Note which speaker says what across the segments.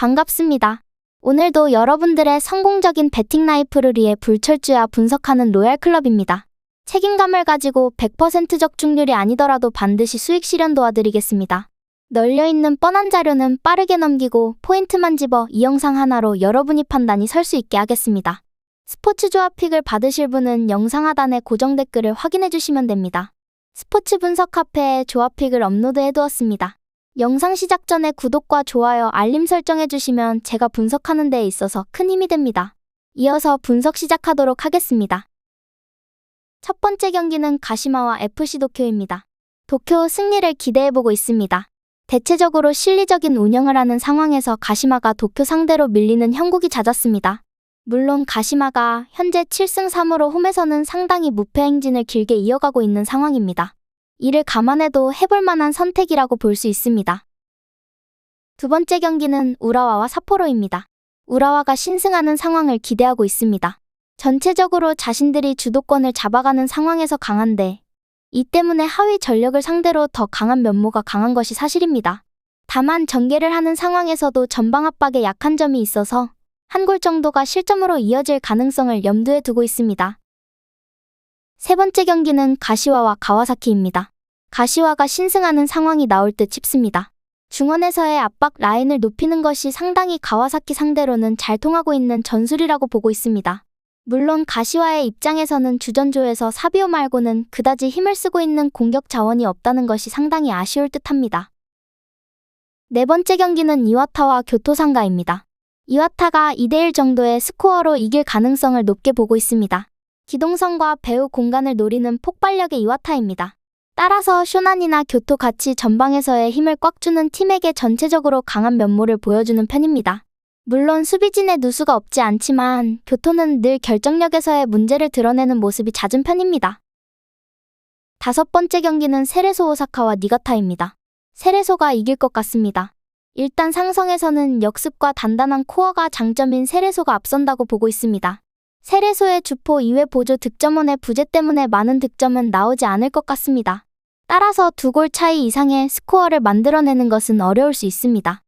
Speaker 1: 반갑습니다. 오늘도 여러분들의 성공적인 배팅 라이프를 위해 불철주야 분석하는 로얄클럽입니다. 책임감을 가지고 100% 적중률이 아니더라도 반드시 수익 실현 도와드리겠습니다. 널려있는 뻔한 자료는 빠르게 넘기고 포인트만 집어 이 영상 하나로 여러분이 판단이 설 수 있게 하겠습니다. 스포츠 조합픽을 받으실 분은 영상 하단의 고정 댓글을 확인해 주시면 됩니다. 스포츠 분석 카페에 조합픽을 업로드해 두었습니다. 영상 시작 전에 구독과 좋아요, 알림 설정해 주시면 제가 분석하는 데에 있어서 큰 힘이 됩니다. 이어서 분석 시작하도록 하겠습니다. 첫 번째 경기는 가시마와 FC 도쿄입니다. 도쿄 승리를 기대해보고 있습니다. 대체적으로 실리적인 운영을 하는 상황에서 가시마가 도쿄 상대로 밀리는 형국이 잦았습니다. 물론 가시마가 현재 7승 3무로 홈에서는 상당히 무패 행진을 길게 이어가고 있는 상황입니다. 이를 감안해도 해볼 만한 선택이라고 볼 수 있습니다. 두 번째 경기는 우라와와 삿포로입니다. 우라와가 신승하는 상황을 기대하고 있습니다. 전체적으로 자신들이 주도권을 잡아가는 상황에서 강한데 이 때문에 하위 전력을 상대로 더 강한 면모가 강한 것이 사실입니다. 다만 전개를 하는 상황에서도 전방 압박에 약한 점이 있어서 한 골 정도가 실점으로 이어질 가능성을 염두에 두고 있습니다. 세 번째 경기는 가시와와 가와사키입니다. 가시와가 신승하는 상황이 나올 듯 싶습니다. 중원에서의 압박 라인을 높이는 것이 상당히 가와사키 상대로는 잘 통하고 있는 전술이라고 보고 있습니다. 물론 가시와의 입장에서는 주전조에서 사비오 말고는 그다지 힘을 쓰고 있는 공격 자원이 없다는 것이 상당히 아쉬울 듯합니다. 네 번째 경기는 이와타와 교토상가입니다. 이와타가 2대1 정도의 스코어로 이길 가능성을 높게 보고 있습니다. 기동성과 배후 공간을 노리는 폭발력의 이와타입니다. 따라서 쇼난이나 교토 같이 전방에서의 힘을 꽉 주는 팀에게 전체적으로 강한 면모를 보여주는 편입니다. 물론 수비진의 누수가 없지 않지만 교토는 늘 결정력에서의 문제를 드러내는 모습이 잦은 편입니다. 다섯 번째 경기는 세레소 오사카와 니가타입니다. 세레소가 이길 것 같습니다. 일단 상성에서는 역습과 단단한 코어가 장점인 세레소가 앞선다고 보고 있습니다. 세레소의 주포 2회 보조 득점원의 부재 때문에 많은 득점은 나오지 않을 것 같습니다. 따라서 2골 차이 이상의 스코어를 만들어내는 것은 어려울 수 있습니다.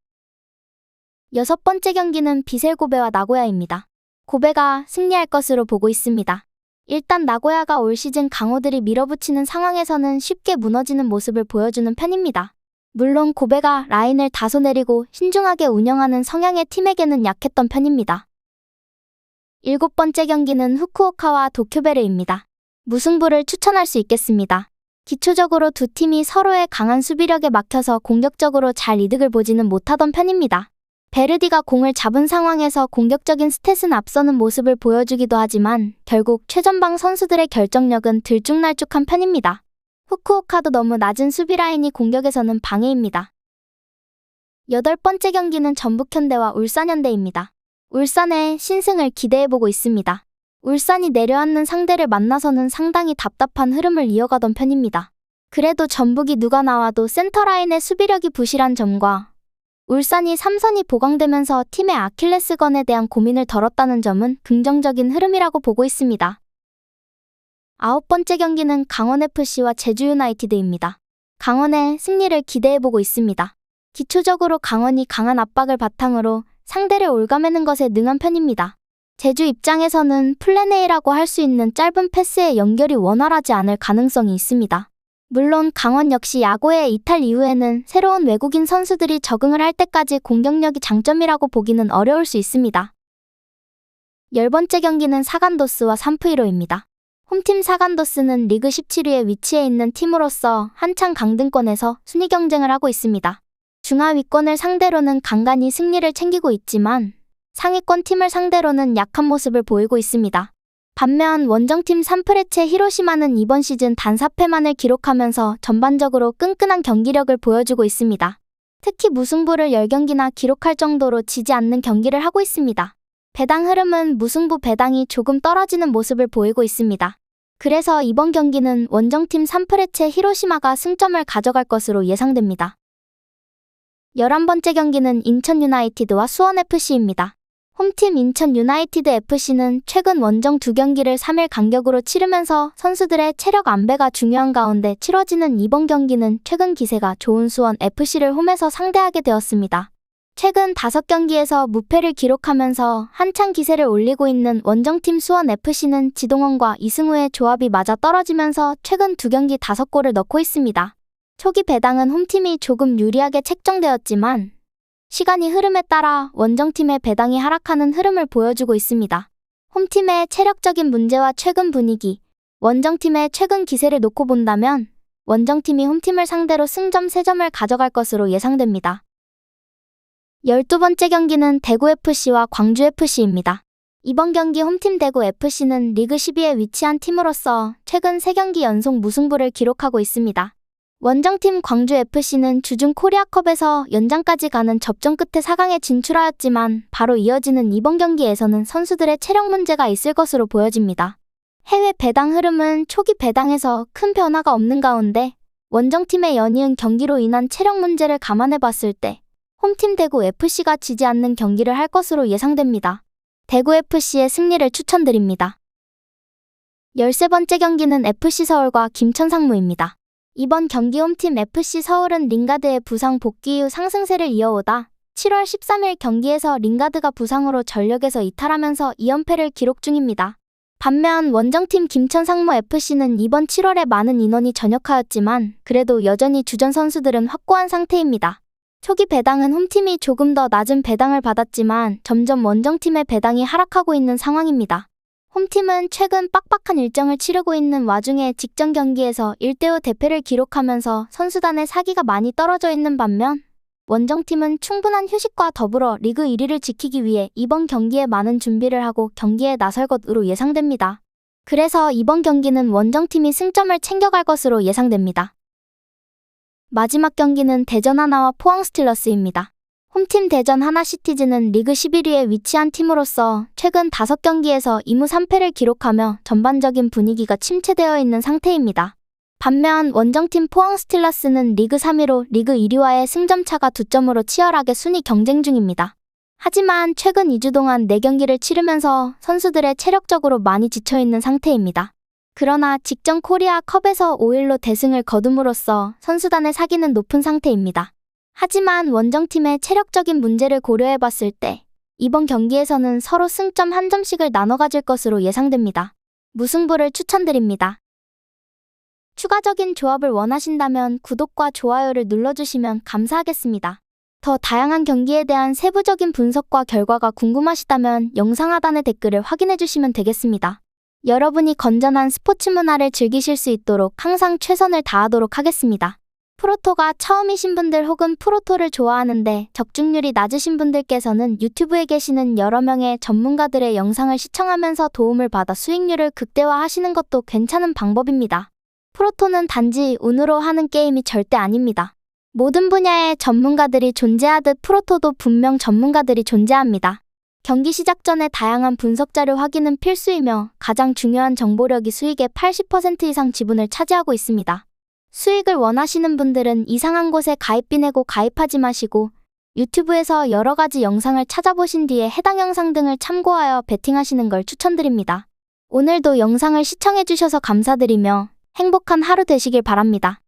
Speaker 1: 여섯 번째 경기는 비셀 고베와 나고야입니다. 고베가 승리할 것으로 보고 있습니다. 일단 나고야가 올 시즌 강호들이 밀어붙이는 상황에서는 쉽게 무너지는 모습을 보여주는 편입니다. 물론 고베가 라인을 다소 내리고 신중하게 운영하는 성향의 팀에게는 약했던 편입니다. 일곱 번째 경기는 후쿠오카와 도쿄베르입니다. 무승부를 추천할 수 있겠습니다. 기초적으로 두 팀이 서로의 강한 수비력에 막혀서 공격적으로 잘 이득을 보지는 못하던 편입니다. 베르디가 공을 잡은 상황에서 공격적인 스탯은 앞서는 모습을 보여주기도 하지만 결국 최전방 선수들의 결정력은 들쭉날쭉한 편입니다. 후쿠오카도 너무 낮은 수비 라인이 공격에서는 방해입니다. 여덟 번째 경기는 전북현대와 울산현대입니다. 울산의 신승을 기대해보고 있습니다. 울산이 내려앉는 상대를 만나서는 상당히 답답한 흐름을 이어가던 편입니다. 그래도 전북이 누가 나와도 센터라인의 수비력이 부실한 점과 울산이 3선이 보강되면서 팀의 아킬레스건에 대한 고민을 덜었다는 점은 긍정적인 흐름이라고 보고 있습니다. 아홉 번째 경기는 강원FC와 제주유나이티드입니다. 강원의 승리를 기대해보고 있습니다. 기초적으로 강원이 강한 압박을 바탕으로 상대를 올가매는 것에 능한 편입니다. 제주 입장에서는 플랜 A라고 할 수 있는 짧은 패스의 연결이 원활하지 않을 가능성이 있습니다. 물론 강원 역시 야구의 이탈 이후에는 새로운 외국인 선수들이 적응을 할 때까지 공격력이 장점이라고 보기는 어려울 수 있습니다. 열 번째 경기는 사간도스와 산프이로입니다. 홈팀 사간도스는 리그 17위에 위치해 있는 팀으로서 한창 강등권에서 순위 경쟁을 하고 있습니다. 중하위권을 상대로는 간간히 승리를 챙기고 있지만 상위권 팀을 상대로는 약한 모습을 보이고 있습니다. 반면 원정팀 산프레체 히로시마는 이번 시즌 단 4패만을 기록하면서 전반적으로 끈끈한 경기력을 보여주고 있습니다. 특히 무승부를 10경기나 기록할 정도로 지지 않는 경기를 하고 있습니다. 배당 흐름은 무승부 배당이 조금 떨어지는 모습을 보이고 있습니다. 그래서 이번 경기는 원정팀 산프레체 히로시마가 승점을 가져갈 것으로 예상됩니다. 11번째 경기는 인천 유나이티드와 수원FC입니다. 홈팀 인천 유나이티드 FC는 최근 원정 2경기를 3일 간격으로 치르면서 선수들의 체력 안배가 중요한 가운데 치러지는 이번 경기는 최근 기세가 좋은 수원 FC를 홈에서 상대하게 되었습니다. 최근 5경기에서 무패를 기록하면서 한창 기세를 올리고 있는 원정팀 수원FC는 지동원과 이승우의 조합이 맞아 떨어지면서 최근 2경기 5골을 넣고 있습니다. 초기 배당은 홈팀이 조금 유리하게 책정되었지만 시간이 흐름에 따라 원정팀의 배당이 하락하는 흐름을 보여주고 있습니다. 홈팀의 체력적인 문제와 최근 분위기, 원정팀의 최근 기세를 놓고 본다면 원정팀이 홈팀을 상대로 승점 3점을 가져갈 것으로 예상됩니다. 12번째 경기는 대구FC와 광주FC입니다. 이번 경기 홈팀 대구FC는 리그 12위에 위치한 팀으로서 최근 3경기 연속 무승부를 기록하고 있습니다. 원정팀 광주FC는 주중 코리아컵에서 연장까지 가는 접전 끝에 4강에 진출하였지만 바로 이어지는 이번 경기에서는 선수들의 체력 문제가 있을 것으로 보여집니다. 해외 배당 흐름은 초기 배당에서 큰 변화가 없는 가운데 원정팀의 연이은 경기로 인한 체력 문제를 감안해 봤을 때 홈팀 대구FC가 지지 않는 경기를 할 것으로 예상됩니다. 대구FC의 승리를 추천드립니다. 13번째 경기는 FC서울과 김천상무입니다. 이번 경기 홈팀 FC서울은 링가드의 부상 복귀 이후 상승세를 이어오다 7월 13일 경기에서 링가드가 부상으로 전력에서 이탈하면서 2연패를 기록 중입니다. 반면 원정팀 김천상무FC는 이번 7월에 많은 인원이 전역하였지만 그래도 여전히 주전 선수들은 확고한 상태입니다. 초기 배당은 홈팀이 조금 더 낮은 배당을 받았지만 점점 원정팀의 배당이 하락하고 있는 상황입니다. 홈팀은 최근 빡빡한 일정을 치르고 있는 와중에 직전 경기에서 1대5 대패를 기록하면서 선수단의 사기가 많이 떨어져 있는 반면 원정팀은 충분한 휴식과 더불어 리그 1위를 지키기 위해 이번 경기에 많은 준비를 하고 경기에 나설 것으로 예상됩니다. 그래서 이번 경기는 원정팀이 승점을 챙겨갈 것으로 예상됩니다. 마지막 경기는 대전 하나와 포항 스틸러스입니다. 홈팀 대전 하나시티즈는 리그 11위에 위치한 팀으로서 최근 5경기에서 2무 3패를 기록하며 전반적인 분위기가 침체되어 있는 상태입니다. 반면 원정팀 포항 스틸러스는 리그 3위로 리그 1위와의 승점차가 2점으로 치열하게 순위 경쟁 중입니다. 하지만 최근 2주 동안 4경기를 치르면서 선수들의 체력적으로 많이 지쳐있는 상태입니다. 그러나 직전 코리아 컵에서 5일로 대승을 거둠으로써 선수단의 사기는 높은 상태입니다. 하지만 원정팀의 체력적인 문제를 고려해봤을 때 이번 경기에서는 서로 승점 1점씩을 나눠 가질 것으로 예상됩니다. 무승부를 추천드립니다. 추가적인 조합을 원하신다면 구독과 좋아요를 눌러주시면 감사하겠습니다. 더 다양한 경기에 대한 세부적인 분석과 결과가 궁금하시다면 영상 하단의 댓글을 확인해주시면 되겠습니다. 여러분이 건전한 스포츠 문화를 즐기실 수 있도록 항상 최선을 다하도록 하겠습니다. 프로토가 처음이신 분들 혹은 프로토를 좋아하는데 적중률이 낮으신 분들께서는 유튜브에 계시는 여러 명의 전문가들의 영상을 시청하면서 도움을 받아 수익률을 극대화하시는 것도 괜찮은 방법입니다. 프로토는 단지 운으로 하는 게임이 절대 아닙니다. 모든 분야의 전문가들이 존재하듯 프로토도 분명 전문가들이 존재합니다. 경기 시작 전에 다양한 분석 자료 확인은 필수이며 가장 중요한 정보력이 수익의 80% 이상 지분을 차지하고 있습니다. 수익을 원하시는 분들은 이상한 곳에 가입비 내고 가입하지 마시고 유튜브에서 여러 가지 영상을 찾아보신 뒤에 해당 영상 등을 참고하여 베팅하시는 걸 추천드립니다. 오늘도 영상을 시청해주셔서 감사드리며 행복한 하루 되시길 바랍니다.